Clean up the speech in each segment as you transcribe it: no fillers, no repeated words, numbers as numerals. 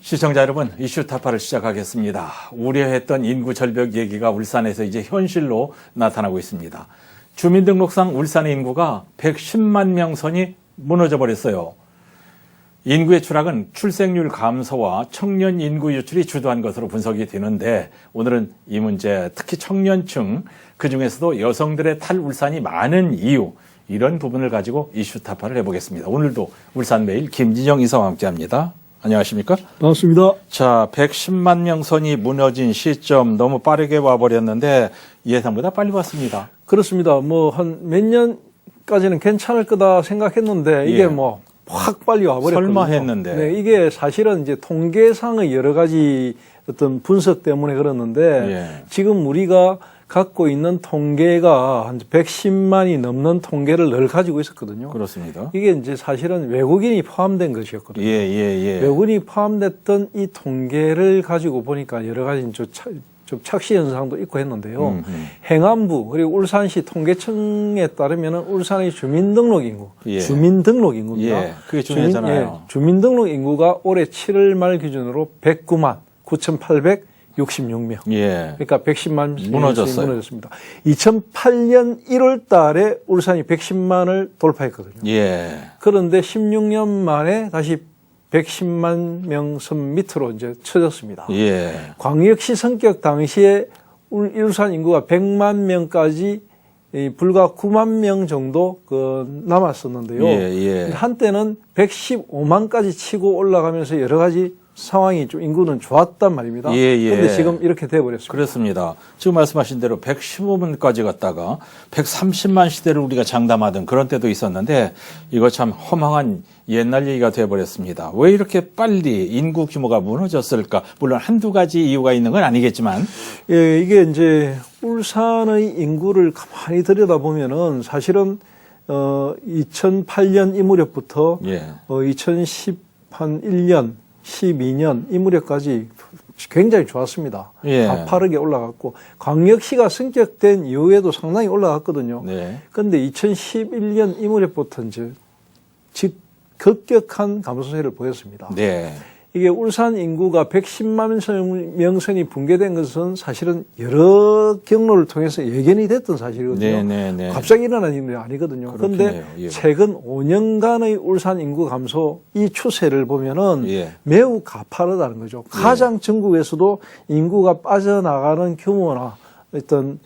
시청자 여러분, 이슈 타파를 시작하겠습니다. 우려했던 인구 절벽 얘기가 울산에서 이제 현실로 나타나고 있습니다. 주민등록상 울산의 인구가 110만 명 선이 무너져 버렸어요. 인구의 추락은 출생률 감소와 청년 인구 유출이 주도한 것으로 분석이 되는데, 오늘은 이 문제, 특히 청년층, 그중에서도 여성들의 탈울산이 많은 이유, 이런 부분을 가지고 이슈 타파를 해보겠습니다. 오늘도 울산매일 김진영 이사와 함께합니다. 안녕하십니까? 반갑습니다. 자, 110만 명 선이 무너진 시점 너무 빠르게 와버렸는데 예상보다 빨리 왔습니다. 그렇습니다. 뭐 한 몇 년까지는 괜찮을 거다 생각했는데 이게 예. 뭐 확 빨리 와버렸거든요. 설마 했는데. 네, 이게 사실은 이제 통계상의 여러 가지 어떤 분석 때문에 그렇는데 예. 지금 우리가 갖고 있는 통계가 한 110만이 넘는 통계를 늘 가지고 있었거든요. 그렇습니다. 이게 이제 사실은 외국인이 포함된 것이었거든요. 예. 외국인이 포함됐던 이 통계를 가지고 보니까 여러 가지 좀 착시 현상도 있고 했는데요. 행안부 그리고 울산시 통계청에 따르면 울산의 주민등록 인구, 예. 주민등록 인구입니다. 예, 그게 중요하잖아요. 주민등록 인구가 올해 7월 말 기준으로 109만 9,866명. 예. 그러니까 110만 무너졌습니다. 2008년 1월 달에 울산이 110만을 돌파했거든요. 예. 그런데 16년 만에 다시 110만 명 선 밑으로 이제 쳐졌습니다. 예. 광역시 성격 당시에 울산 인구가 100만 명까지 불과 9만 명 정도 남았었는데요. 예. 한때는 115만까지 치고 올라가면서 여러 가지 상황이 좀 인구는 좋았단 말입니다. 그런데 지금 이렇게 돼버렸습니다. 그렇습니다. 지금 말씀하신 대로 115만까지 갔다가 130만 시대를 우리가 장담하던 그런 때도 있었는데 이거 참 허망한 옛날 얘기가 돼버렸습니다. 왜 이렇게 빨리 인구 규모가 무너졌을까? 물론 한두 가지 이유가 있는 건 아니겠지만. 예, 이게 이제 울산의 인구를 가만히 들여다보면은 사실은 2008년 이 무렵부터 2011년 12년 이 무렵까지 굉장히 좋았습니다. 가파르게 올라갔고 광역시가 승격된 이후에도 상당히 올라갔거든요. 그런데 2011년 이 무렵부터 이제 급격한 감소세를 보였습니다. 이게 울산 인구가 110만 명선이 붕괴된 것은 사실은 여러 경로를 통해서 예견이 됐던 사실이거든요. 갑자기 일어난 일이 아니거든요. 그런데 최근 5년간의 울산 인구 감소 이 추세를 보면은 매우 가파르다는 거죠. 가장 전국에서도 인구가 빠져나가는 규모나 어떤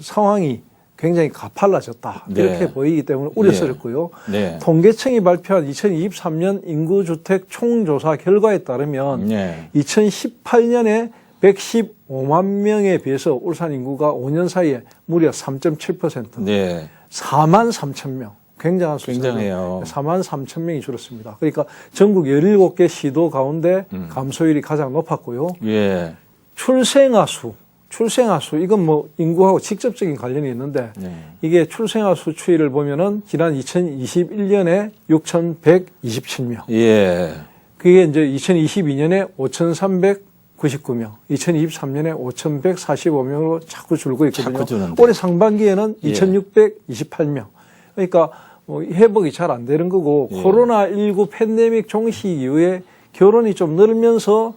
상황이 굉장히 가팔라졌다. 이렇게 보이기 때문에 우려스럽고요. 통계청이 발표한 2023년 인구주택 총조사 결과에 따르면 2018년에 115만 명에 비해서 울산 인구가 5년 사이에 무려 3.7%. 4만 3천 명. 굉장한 숫자예요. 4만 3천 명이 줄었습니다. 그러니까 전국 17개 시도 가운데 감소율이 가장 높았고요. 출생아 수, 이건 뭐 인구하고 직접적인 관련이 있는데 이게 출생아 수 추이를 보면은 지난 2021년에 6,127명. 그게 이제 2022년에 5,399명, 2023년에 5,145명으로 자꾸 줄고 있거든요. 올해 상반기에는 2,628명. 그러니까 뭐 회복이 잘 안 되는 거고 코로나19 팬데믹 종식 이후에 결혼이 좀 늘면서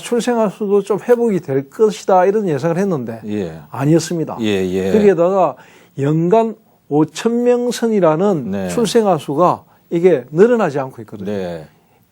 출생아 수도 좀 회복이 될 것이다 이런 예상을 했는데 아니었습니다. 거기에다가 연간 5,000명 선이라는 출생아 수가 이게 늘어나지 않고 있거든요.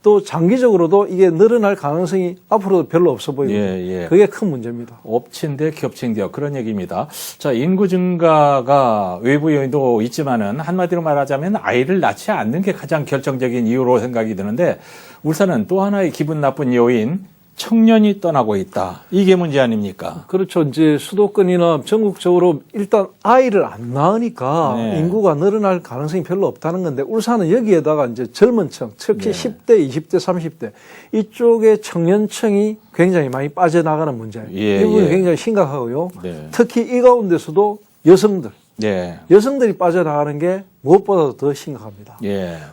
또 장기적으로도 이게 늘어날 가능성이 앞으로도 별로 없어 보이거든요. 그게 큰 문제입니다. 엎친데 겹친데요. 그런 얘기입니다. 자, 인구 증가가 외부 요인도 있지만은 한마디로 말하자면 아이를 낳지 않는 게 가장 결정적인 이유로 생각이 드는데 울산은 또 하나의 기분 나쁜 요인 청년이 떠나고 있다. 이게 문제 아닙니까? 그렇죠. 이제 수도권이나 전국적으로 일단 아이를 안 낳으니까 인구가 늘어날 가능성이 별로 없다는 건데 울산은 여기에다가 이제 젊은 층, 특히 10대, 20대, 30대 이쪽의 청년층이 굉장히 많이 빠져나가는 문제예요. 이 부분이 굉장히 심각하고요. 특히 이 가운데서도 여성들이 빠져나가는 게 무엇보다도 더 심각합니다.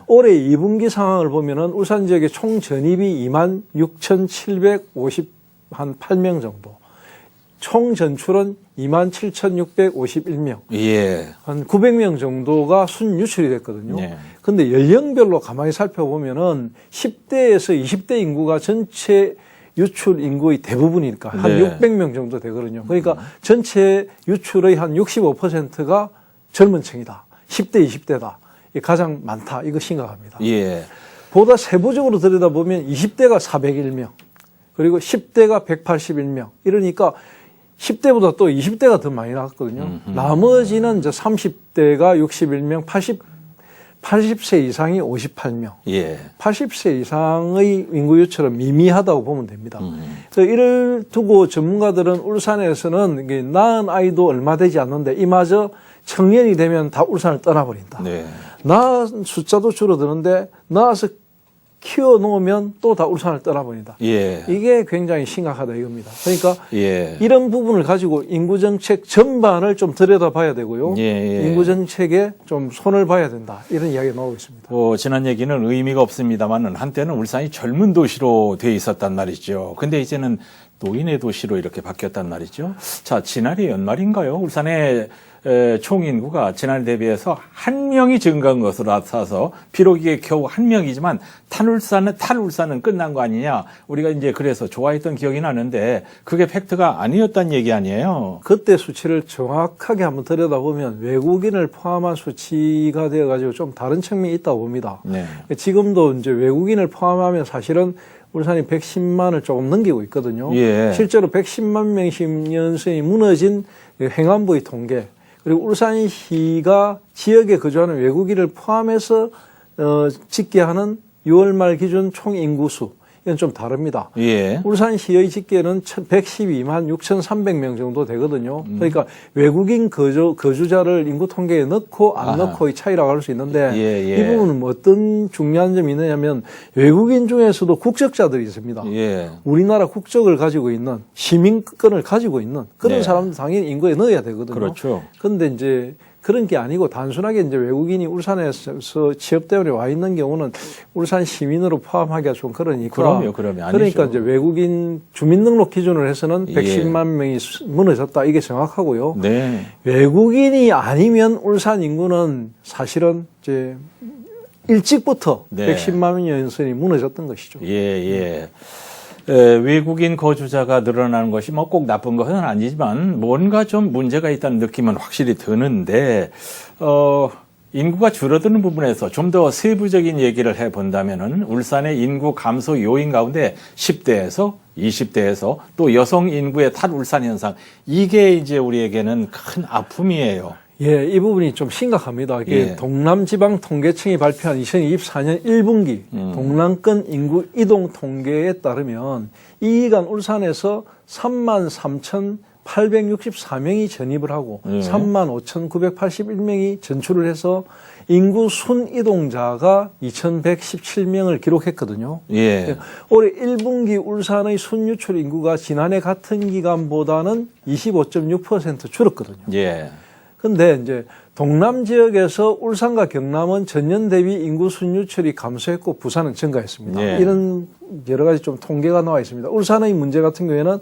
올해 2분기 상황을 보면은 울산 지역의 총 전입이 26,758명 정도, 총 전출은 27,651명. 예. 한 900명 정도가 순유출이 됐거든요. 예. 근데 연령별로 가만히 살펴보면은 10대에서 20대 인구가 전체 유출 인구의 대부분이니까 한 네. 600명 정도 되거든요. 그러니까 전체 유출의 한 65%가 젊은 층이다. 10대, 20대다. 가장 많다. 이거 심각합니다. 예. 보다 세부적으로 들여다보면 20대가 401명, 그리고 10대가 181명. 이러니까 10대보다 또 20대가 더 많이 나왔거든요. 나머지는 이제 30대가 61명, 80세 이상이 58명. 예. 80세 이상의 인구 유출은 미미하다고 보면 됩니다. 그래서 이를 두고 전문가들은 울산에서는 이게 낳은 아이도 얼마 되지 않는데 이마저 청년이 되면 다 울산을 떠나버린다. 네. 낳은 숫자도 줄어드는데 낳아서 키워놓으면 또 다 울산을 떠나버린다. 예. 이게 굉장히 심각하다 이겁니다. 그러니까 예. 이런 부분을 가지고 인구정책 전반을 좀 들여다봐야 되고요. 예. 인구정책에 좀 손을 봐야 된다. 이런 이야기가 나오고 있습니다. 지난 얘기는 의미가 없습니다만은 한때는 울산이 젊은 도시로 돼 있었단 말이죠. 근데 이제는 노인의 도시로 이렇게 바뀌었단 말이죠. 자, 지난해 연말인가요? 울산의 총 인구가 지난해 대비해서 한 명이 증가한 것으로 나타나서 비록 이게 겨우 한 명이지만 탈울산은 끝난 거 아니냐. 우리가 이제 그래서 좋아했던 기억이 나는데 그게 팩트가 아니었단 얘기 아니에요. 그때 수치를 정확하게 한번 들여다보면 외국인을 포함한 수치가 되어가지고 좀 다른 측면이 있다고 봅니다. 네. 지금도 이제 외국인을 포함하면 사실은 울산이 110만을 조금 넘기고 있거든요. 예. 실제로 110만 명씩 연선이 무너진 행안부의 통계, 그리고 울산시가 지역에 거주하는 외국인을 포함해서 집계하는 6월 말 기준 총 인구수, 이건 좀 다릅니다. 예. 울산시의 집계는 112만 6,300명 정도 되거든요. 그러니까 외국인 거주자를 인구 통계에 넣고 안 넣고의 차이라고 할 수 있는데 예. 이 부분은 뭐 어떤 중요한 점이 있느냐면 외국인 중에서도 국적자들이 있습니다. 예. 우리나라 국적을 가지고 있는 시민권을 가지고 있는 그런 네. 사람들 당연히 인구에 넣어야 되거든요. 그렇죠. 그런데 이제 그런 게 아니고 단순하게 이제 외국인이 울산에서 취업 때문에 와 있는 경우는 울산 시민으로 포함하기가 좀 그러니까. 그럼요. 아니죠. 그러니까 이제 외국인 주민등록 기준으로 해서는 110만 명이 무너졌다. 이게 정확하고요. 네. 외국인이 아니면 울산 인구는 사실은 이제 일찍부터 네. 110만 명 연선이 무너졌던 것이죠. 예. 외국인 거주자가 늘어나는 것이 뭐 꼭 나쁜 것은 아니지만 뭔가 좀 문제가 있다는 느낌은 확실히 드는데, 인구가 줄어드는 부분에서 좀 더 세부적인 얘기를 해본다면은 울산의 인구 감소 요인 가운데 10대에서 20대에서 또 여성 인구의 탈울산 현상, 이게 이제 우리에게는 큰 아픔이에요. 예, 이 부분이 좀 심각합니다. 이게 예. 동남지방통계청이 발표한 2024년 1분기 동남권 인구 이동 통계에 따르면 이 기간 울산에서 33,864명이 전입을 하고 35,981명이 전출을 해서 인구 순이동자가 2,117명을 기록했거든요. 예. 올해 1분기 울산의 순유출 인구가 지난해 같은 기간보다는 25.6% 줄었거든요. 예. 근데 이제 동남 지역에서 울산과 경남은 전년 대비 인구 순유출이 감소했고 부산은 증가했습니다. 예. 이런 여러 가지 좀 통계가 나와 있습니다. 울산의 문제 같은 경우에는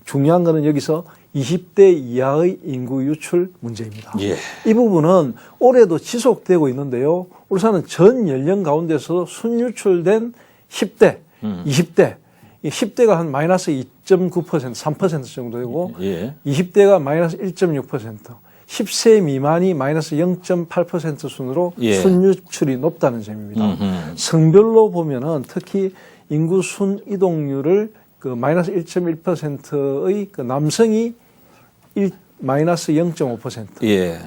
중요한 거는 여기서 20대 이하의 인구 유출 문제입니다. 예. 이 부분은 올해도 지속되고 있는데요. 울산은 전 연령 가운데서 순유출된 10대, 20대, 이 10대가 한 마이너스 2.9%, 3% 정도 되고 예. 20대가 마이너스 1.6%, 10세 미만이 마이너스 0.8% 순으로 예. 순유출이 높다는 점입니다. 성별로 보면은 특히 인구 순이동률을 그 마이너스 1.1%의 그 남성이 마이너스 0.5%. 예.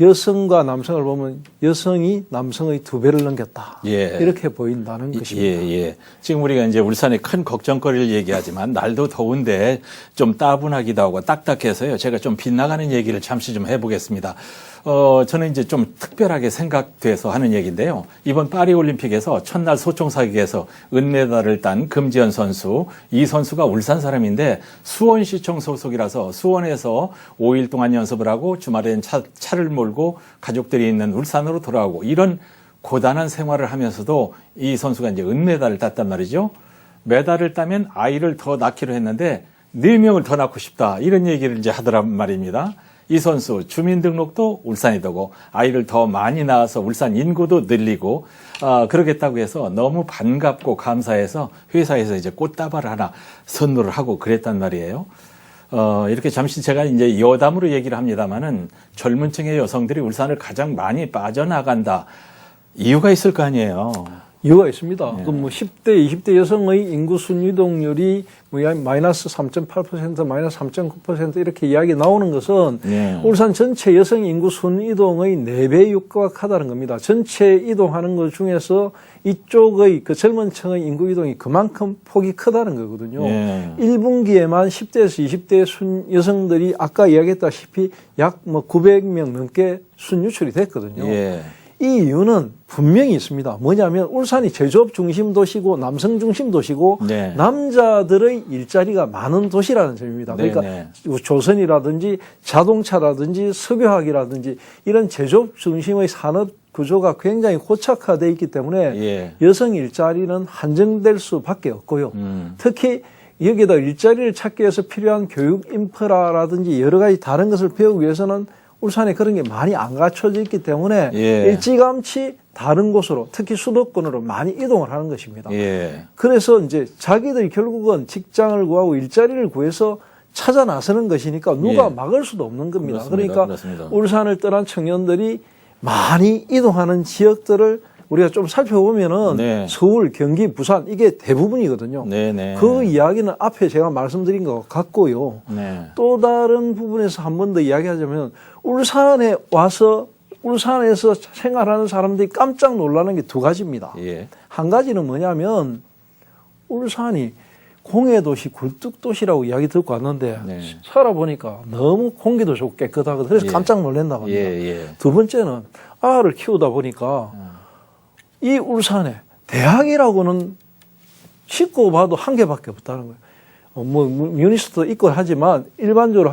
여성과 남성을 보면 여성이 남성의 2배를 넘겼다. 예. 이렇게 보인다는 것입니다. 예. 지금 우리가 이제 울산의 큰 걱정거리를 얘기하지만 날도 더운데 좀 따분하기도 하고 딱딱해서요. 제가 좀 빗나가는 얘기를 잠시 좀 해보겠습니다. 저는 이제 좀 특별하게 생각돼서 하는 얘기인데요. 이번 파리올림픽에서 첫날 소총사격에서 은메달을 딴 금지연 선수, 이 선수가 울산 사람인데 수원시청 소속이라서 수원에서 5일 동안 연습을 하고 주말엔 차를 몰고 가족들이 있는 울산으로 돌아오고 이런 고단한 생활을 하면서도 이 선수가 이제 은메달을 땄단 말이죠. 메달을 따면 아이를 더 낳기로 했는데 4명을 더 낳고 싶다. 이런 얘기를 이제 하더란 말입니다. 이 선수 주민등록도 울산이 되고 아이를 더 많이 낳아서 울산 인구도 늘리고 그러겠다고 해서 너무 반갑고 감사해서 회사에서 이제 꽃다발 하나 선물을 하고 그랬단 말이에요. 이렇게 잠시 제가 이제 여담으로 얘기를 합니다만은 젊은 층의 여성들이 울산을 가장 많이 빠져나간다. 이유가 있을 거 아니에요. 이유가 있습니다. 네. 그 뭐 10대, 20대 여성의 인구 순이동률이 마이너스 3.8%, 마이너스 3.9% 이렇게 이야기 나오는 것은 네. 울산 전체 여성 인구 순이동의 4배 육박하다는 겁니다. 전체 이동하는 것 중에서 이쪽의 그 젊은 층의 인구 이동이 그만큼 폭이 크다는 거거든요. 네. 1분기에만 10대에서 20대 순 여성들이 아까 이야기했다시피 약 뭐 900명 넘게 순 유출이 됐거든요. 예. 이 이유는 분명히 있습니다. 뭐냐면 울산이 제조업 중심 도시고 남성 중심 도시고 네. 남자들의 일자리가 많은 도시라는 점입니다. 그러니까 네. 조선이라든지 자동차라든지 석유화학이라든지 이런 제조업 중심의 산업 구조가 굉장히 고착화되어 있기 때문에 예. 여성 일자리는 한정될 수밖에 없고요. 특히 여기에다 일자리를 찾기 위해서 필요한 교육 인프라라든지 여러 가지 다른 것을 배우기 위해서는 울산에 그런 게 많이 안 갖춰져 있기 때문에 예. 일찌감치 다른 곳으로 특히 수도권으로 많이 이동을 하는 것입니다. 예. 그래서 이제 자기들이 결국은 직장을 구하고 일자리를 구해서 찾아 나서는 것이니까 누가 예. 막을 수도 없는 겁니다. 그렇습니다. 그러니까 그렇습니다. 울산을 떠난 청년들이 많이 이동하는 지역들을 우리가 좀 살펴보면은 네. 서울, 경기, 부산 이게 대부분이거든요. 네네. 그 이야기는 앞에 제가 말씀드린 것 같고요. 네. 또 다른 부분에서 한 번 더 이야기하자면 울산에 와서 울산에서 생활하는 사람들이 깜짝 놀라는 게 2가지입니다. 예. 한 가지는 뭐냐면 울산이 공해도시, 굴뚝도시라고 이야기 듣고 왔는데 네. 살아보니까 너무 공기도 좋고 깨끗하거든요. 그래서 예. 깜짝 놀란다고 합니다. 예. 2번째는 아를 키우다 보니까 이 울산에 대학이라고는 쉽고 봐도 한 개밖에 없다는 거예요. 뭐 유니스도 있고 하지만 일반적으로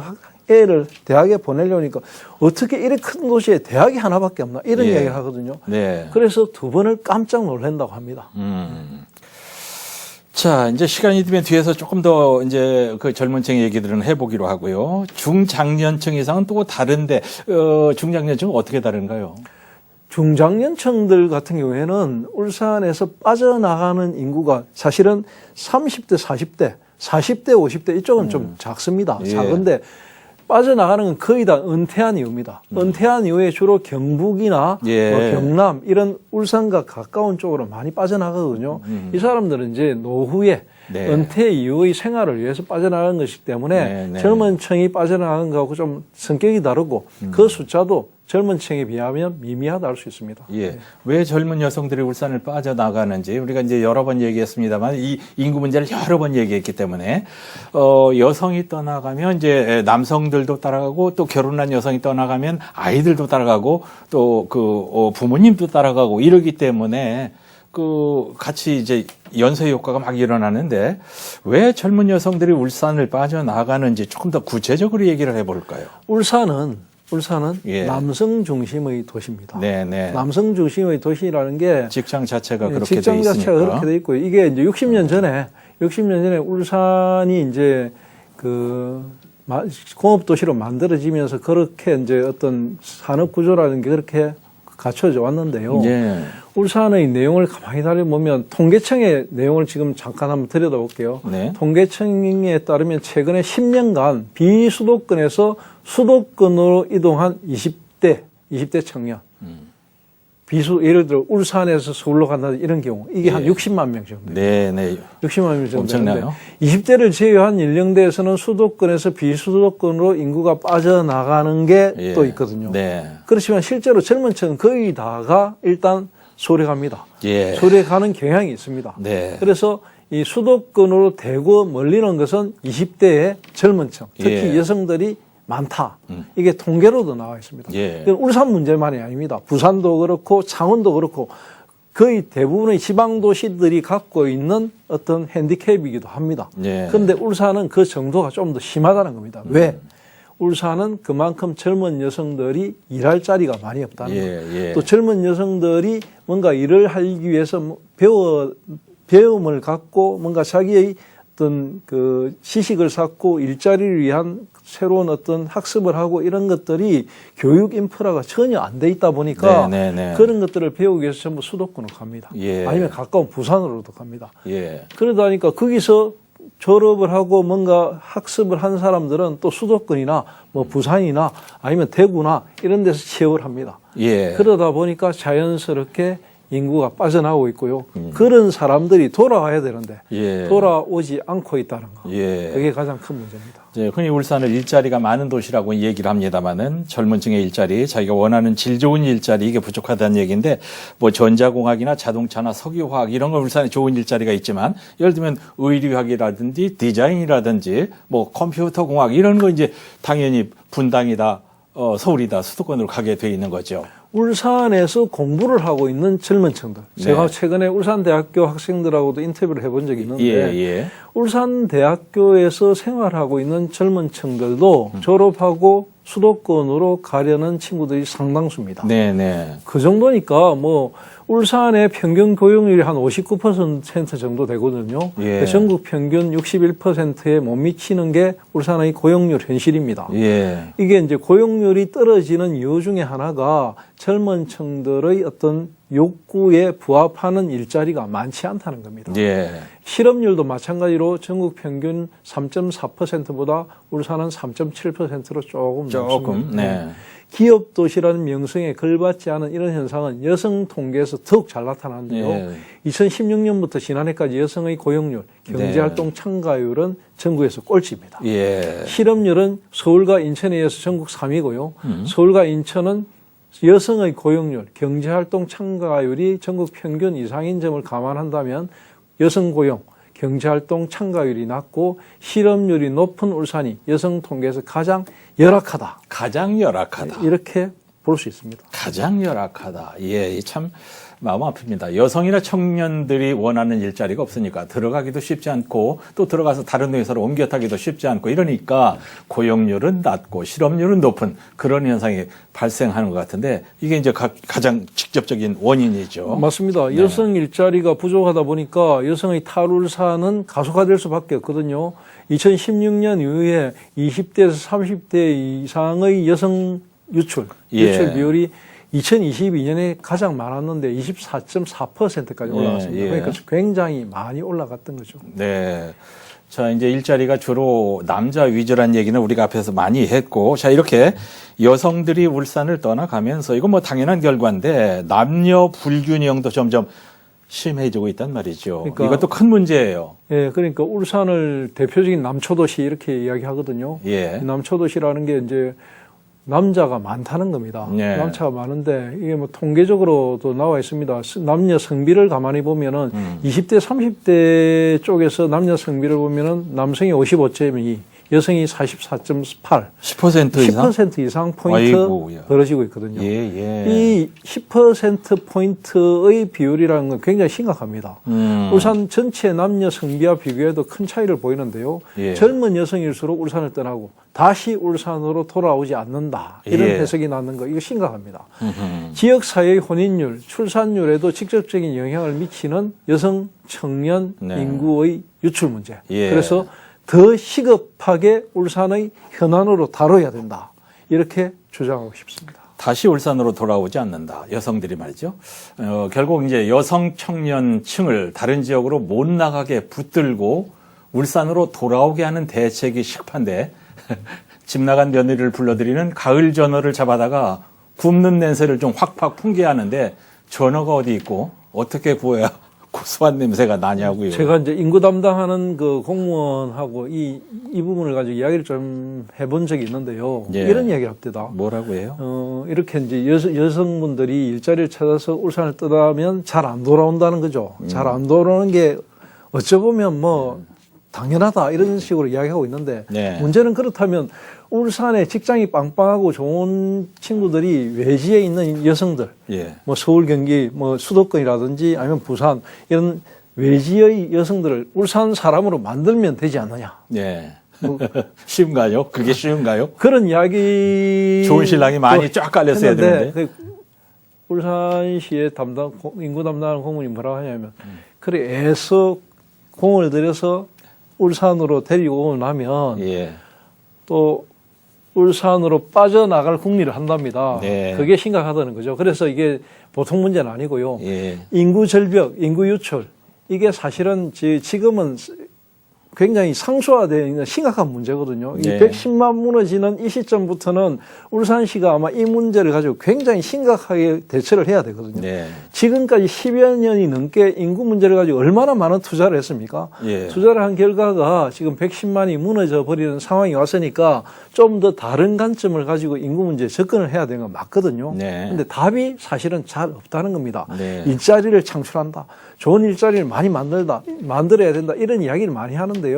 애를 대학에 보내려니까 어떻게 이렇게 큰 도시에 대학이 하나밖에 없나 이런 예. 이야기를 하거든요. 네. 그래서 2번을 깜짝 놀란다고 합니다. 자, 이제 시간이 되면 뒤에서 조금 더 이제 그 젊은 층의 얘기들은 해보기로 하고요. 중장년층 이상은 또 다른데, 중장년층은 어떻게 다른가요? 중장년층들 같은 경우에는 울산에서 빠져나가는 인구가 사실은 30대, 40대, 50대 이쪽은 좀 작습니다. 예. 작은데 빠져나가는 건 거의 다 은퇴한 이후입니다. 은퇴한 이후에 주로 경북이나 예. 뭐 경남 이런 울산과 가까운 쪽으로 많이 빠져나가거든요. 이 사람들은 이제 노후에 네. 은퇴 이후의 생활을 위해서 빠져나가는 것이기 때문에 네. 젊은 층이 빠져나가는 것하고 좀 성격이 다르고 그 숫자도 젊은 층에 비하면 미미하다 할 수 있습니다. 예. 왜 젊은 여성들이 울산을 빠져나가는지 우리가 이제 여러 번 얘기했습니다만 이 인구 문제를 여러 번 얘기했기 때문에 여성이 떠나가면 이제 남성들도 따라가고 또 결혼한 여성이 떠나가면 아이들도 따라가고 또 그 부모님도 따라가고 이러기 때문에 그 같이 이제 연쇄 효과가 막 일어나는데 왜 젊은 여성들이 울산을 빠져나가는지 조금 더 구체적으로 얘기를 해볼까요? 울산은 예. 남성 중심의 도시입니다. 네네. 남성 중심의 도시라는 게 직장 자체가 그렇게 직장 돼 있으니까. 자체가 그렇게 돼 있고요. 이게 이제 60년 전에 울산이 이제 그 공업 도시로 만들어지면서 그렇게 이제 어떤 산업 구조라는 게 그렇게 갖춰져 왔는데요. 예. 울산의 내용을 가만히 달려보면 통계청의 내용을 지금 잠깐 한번 들여다볼게요. 네. 통계청에 따르면 최근에 10년간 비수도권에서 수도권으로 이동한 20대 청년. 예를 들어 울산에서 서울로 간다 이런 경우 이게 한 60만 명 정도. 네. 60만 명 정도. 엄청나요. 20대를 제외한 연령대에서는 수도권에서 비수도권으로 인구가 빠져나가는 게 또 있거든요. 네. 그렇지만 실제로 젊은 층은 거의 다가 일단 서울에 갑니다. 예. 서울에 가는 경향이 있습니다. 네. 그래서 이 수도권으로 대구 멀리는 것은 20대의 젊은 층, 특히 예. 여성들이 많다. 이게 통계로도 나와 있습니다. 예. 이건 울산 문제만이 아닙니다. 부산도 그렇고 창원도 그렇고 거의 대부분의 지방도시들이 갖고 있는 어떤 핸디캡이기도 합니다. 예. 그런데 울산은 그 정도가 좀 더 심하다는 겁니다. 왜? 울산은 그만큼 젊은 여성들이 일할 자리가 많이 없다는 거예요. 또 젊은 여성들이 뭔가 일을 하기 위해서 배움을 갖고 뭔가 자기의 어떤 그 지식을 쌓고 일자리를 위한 새로운 어떤 학습을 하고 이런 것들이 교육 인프라가 전혀 안 돼 있다 보니까 그런 것들을 배우기 위해서 전부 수도권으로 갑니다. 예. 아니면 가까운 부산으로도 갑니다. 예. 그러다 보니까 거기서 졸업을 하고 뭔가 학습을 한 사람들은 또 수도권이나 뭐 부산이나 아니면 대구나 이런 데서 취업을 합니다. 예. 그러다 보니까 자연스럽게 인구가 빠져나오고 있고요. 그런 사람들이 돌아와야 되는데 돌아오지 않고 있다는 거. 그게 가장 큰 문제입니다. 흔히 울산을 일자리가 많은 도시라고 얘기를 합니다만은 젊은 층의 일자리, 자기가 원하는 질 좋은 일자리 이게 부족하다는 얘기인데 뭐 전자공학이나 자동차나 석유화학 이런 건 울산에 좋은 일자리가 있지만 예를 들면 의류학이라든지 디자인이라든지 뭐 컴퓨터 공학 이런 거 이제 당연히 분당이다, 서울이다, 수도권으로 가게 돼 있는 거죠. 울산에서 공부를 하고 있는 젊은 층들. 제가 최근에 울산대학교 학생들하고도 인터뷰를 해본 적이 있는데 울산대학교에서 생활하고 있는 젊은 층들도 졸업하고 수도권으로 가려는 친구들이 상당수입니다. 그 정도니까 뭐 울산의 평균 고용률이 한 59% 정도 되거든요. 전국 평균 61%에 못 미치는 게 울산의 고용률 현실입니다. 이게 이제 고용률이 떨어지는 이유 중에 하나가 젊은 층들의 어떤 욕구에 부합하는 일자리가 많지 않다는 겁니다. 실업률도 마찬가지로 전국 평균 3.4%보다 울산은 3.7%로 조금 높습니다. 기업 도시라는 명성에 걸받지 않은 이런 현상은 여성 통계에서 더욱 잘 나타나는데요. 2016년부터 지난해까지 여성의 고용률, 경제활동 참가율은 전국에서 꼴찌입니다. 실업률은 서울과 인천에 이어서 전국 3위고요. 서울과 인천은 여성의 고용률, 경제활동 참가율이 전국 평균 이상인 점을 감안한다면 여성 고용, 경제활동 참가율이 낮고 실업률이 높은 울산이 여성 통계에서 가장 열악하다. 가장 열악하다. 이렇게 볼 수 있습니다. 가장 열악하다. 참 마음 아픕니다. 여성이나 청년들이 원하는 일자리가 없으니까 들어가기도 쉽지 않고 또 들어가서 다른 회사로 옮겨 타기도 쉽지 않고 이러니까 고용률은 낮고 실업률은 높은 그런 현상이 발생하는 것 같은데 이게 이제 가장 직접적인 원인이죠. 맞습니다. 여성 일자리가 부족하다 보니까 여성의 탈울산은 가속화될 수밖에 없거든요. 2016년 이후에 20대에서 30대 이상의 여성 유출 비율이 2022년에 가장 많았는데 24.4%까지 올라갔습니다. 그러니까 굉장히 많이 올라갔던 거죠. 자, 이제 일자리가 주로 남자 위주라는 얘기는 우리가 앞에서 많이 했고, 자, 이렇게 여성들이 울산을 떠나가면서 이건 뭐 당연한 결과인데 남녀 불균형도 점점 심해지고 있단 말이죠. 그러니까 이것도 큰 문제예요. 그러니까 울산을 대표적인 남초도시 이렇게 이야기하거든요. 남초도시라는 게 이제 남자가 많다는 겁니다. 남자가 많은데 이게 뭐 통계적으로도 나와 있습니다. 남녀 성비를 가만히 보면은 20대, 30대 쪽에서 남녀 성비를 보면은 남성이 55.2, 여성이 44.8, 10% 이상 포인트 벌어지고 있거든요. 이 10% 포인트의 비율이라는 건 굉장히 심각합니다. 울산 전체 남녀 성비와 비교해도 큰 차이를 보이는데요. 젊은 여성일수록 울산을 떠나고 다시 울산으로 돌아오지 않는다. 이런 해석이 나는 거 이거 심각합니다. 지역사회의 혼인율, 출산율에도 직접적인 영향을 미치는 여성 청년 인구의 유출 문제. 그래서 더 시급하게 울산의 현안으로 다뤄야 된다. 이렇게 주장하고 싶습니다. 다시 울산으로 돌아오지 않는다. 여성들이 말이죠. 결국 이제 여성 청년층을 다른 지역으로 못 나가게 붙들고 울산으로 돌아오게 하는 대책이 식판데 집 나간 며느리를 불러들이는 가을 전어를 잡아다가 굽는 냄새를 좀 확확 풍기게 하는데 전어가 어디 있고 어떻게 구워야 고소한 냄새가 나냐고요. 제가 이제 인구 담당하는 그 공무원하고 이 부분을 가지고 이야기를 좀 해본 적이 있는데요. 이런 이야기를 합니다. 뭐라고 해요? 이렇게 이제 여성분들이 일자리를 찾아서 울산을 떠나면 잘 안 돌아온다는 거죠. 잘 안 돌아오는 게 어쩌보면 뭐 당연하다 이런 식으로 이야기하고 있는데 문제는 그렇다면 울산에 직장이 빵빵하고 좋은 친구들이 외지에 있는 여성들, 뭐 서울, 경기, 뭐 수도권이라든지 아니면 부산 이런 외지의 여성들을 울산 사람으로 만들면 되지 않느냐. 쉬운가요? 그게 쉬운가요? 그런 이야기. 좋은 신랑이 많이 쫙 깔렸어야 되는데. 울산시의 인구 담당하는 공무원이 뭐라고 하냐면, 그래 애써 공을 들여서 울산으로 데리고 나면 예. 또 울산으로 빠져나갈 국리를 한답니다. 네. 그게 심각하다는 거죠. 그래서 이게 보통 문제는 아니고요. 예. 인구 절벽, 인구 유출 이게 사실은 지금은 굉장히 상수화되어 있는 심각한 문제거든요. 네. 이 110만 무너지는 이 시점부터는 울산시가 아마 이 문제를 가지고 굉장히 심각하게 대처를 해야 되거든요. 네. 지금까지 10여 년이 넘게 인구 문제를 가지고 얼마나 많은 투자를 했습니까? 예. 투자를 한 결과가 지금 110만이 무너져 버리는 상황이 왔으니까 좀 더 다른 관점을 가지고 인구 문제에 접근을 해야 되는 건 맞거든요. 네. 근데 답이 사실은 잘 없다는 겁니다. 네. 일자리를 창출한다. 좋은 일자리를 많이 만들어야 된다. 이런 이야기를 많이 하는데요.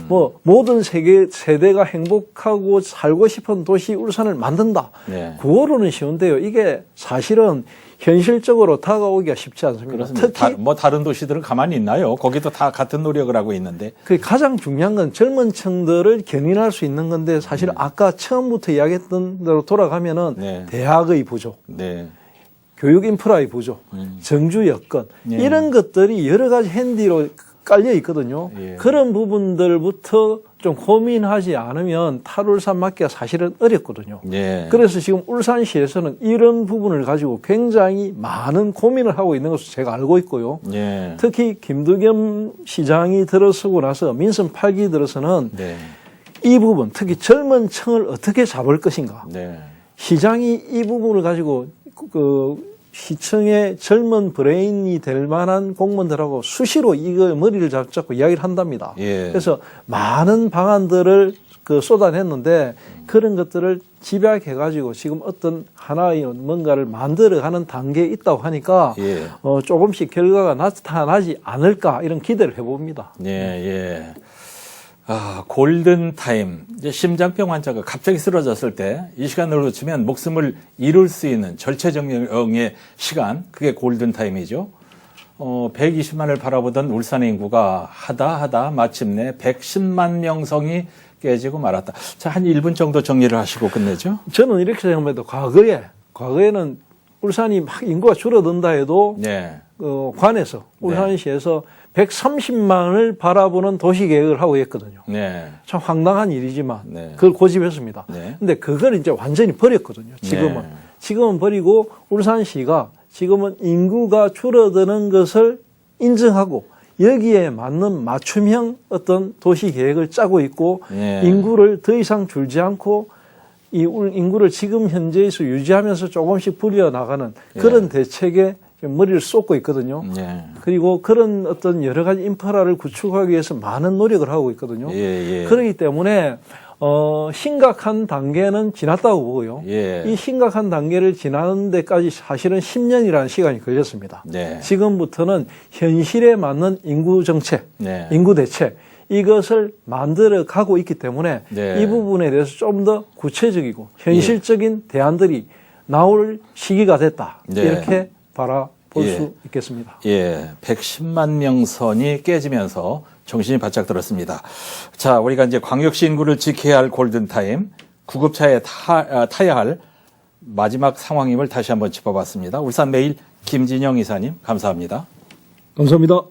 뭐 모든 세대가 행복하고 살고 싶은 도시 울산을 만든다. 네. 그거로는 쉬운데요. 이게 사실은 현실적으로 다가오기가 쉽지 않습니다. 그렇습니다. 특히 뭐 다른 도시들은 가만히 있나요? 거기도 다 같은 노력을 하고 있는데. 그 가장 중요한 건 젊은 층들을 견인할 수 있는 건데 사실 아까 처음부터 이야기했던 대로 돌아가면은 네. 대학의 부족, 네. 교육 인프라의 부족, 정주 여건 네. 이런 것들이 여러 가지 핸디로 깔려 있거든요. 예. 그런 부분들부터 좀 고민하지 않으면 탈울산 막기가 사실은 어렵거든요. 예. 그래서 지금 울산시에서는 이런 부분을 가지고 굉장히 많은 고민을 하고 있는 것으로 제가 알고 있고요. 예. 특히 김두겸 시장이 들어서고 나서 민선 8기 들어서는 네. 이 부분, 특히 젊은 층을 어떻게 잡을 것인가. 네. 시장이 이 부분을 가지고 시청의 젊은 브레인이 될 만한 공무원들하고 수시로 이거 머리를 잡고 이야기를 한답니다. 예. 그래서 많은 방안들을 쏟아냈는데 그런 것들을 집약해가지고 지금 어떤 하나의 뭔가를 만들어가는 단계에 있다고 하니까 예. 조금씩 결과가 나타나지 않을까 이런 기대를 해봅니다. 예, 예. 아, 골든타임. 이제 심장병 환자가 갑자기 쓰러졌을 때 이 시간을 놓치면 목숨을 잃을 수 있는 절체정령의 시간, 그게 골든타임이죠. 120만을 바라보던 울산의 인구가 하다 마침내 110만 명성이 깨지고 말았다. 자, 한 1분 정도 정리를 하시고 끝내죠. 저는 이렇게 생각합니다. 과거에는 울산이 막 인구가 줄어든다 해도 네. 관에서 울산시에서 130만을 바라보는 도시계획을 하고 있거든요. 네. 참 황당한 일이지만 네. 그걸 고집했습니다. 네. 근데 그걸 이제 완전히 버렸거든요. 지금은. 네. 지금은 버리고 울산시가 지금은 인구가 줄어드는 것을 인정하고 여기에 맞는 맞춤형 어떤 도시계획을 짜고 있고 네. 인구를 더 이상 줄지 않고 이 인구를 지금 현재에서 유지하면서 조금씩 불려나가는 그런 대책에 머리를 쏟고 있거든요. 예. 그리고 그런 어떤 여러 가지 인프라를 구축하기 위해서 많은 노력을 하고 있거든요. 예. 그렇기 때문에 심각한 단계는 지났다고 보고요. 예. 이 심각한 단계를 지나는 데까지 사실은 10년이라는 시간이 걸렸습니다. 네. 지금부터는 현실에 맞는 인구 정책, 네. 인구 대책 이것을 만들어 가고 있기 때문에 네. 이 부분에 대해서 좀 더 구체적이고 현실적인 대안들이 나올 시기가 됐다. 네. 이렇게 바라볼 수 있겠습니다. 예, 110만 명선이 깨지면서 정신이 바짝 들었습니다. 자, 우리가 이제 광역시 인구를 지켜야 할 골든타임, 구급차에 타야 할 마지막 상황임을 다시 한번 짚어봤습니다. 울산메일 김진영 이사님, 감사합니다. 감사합니다.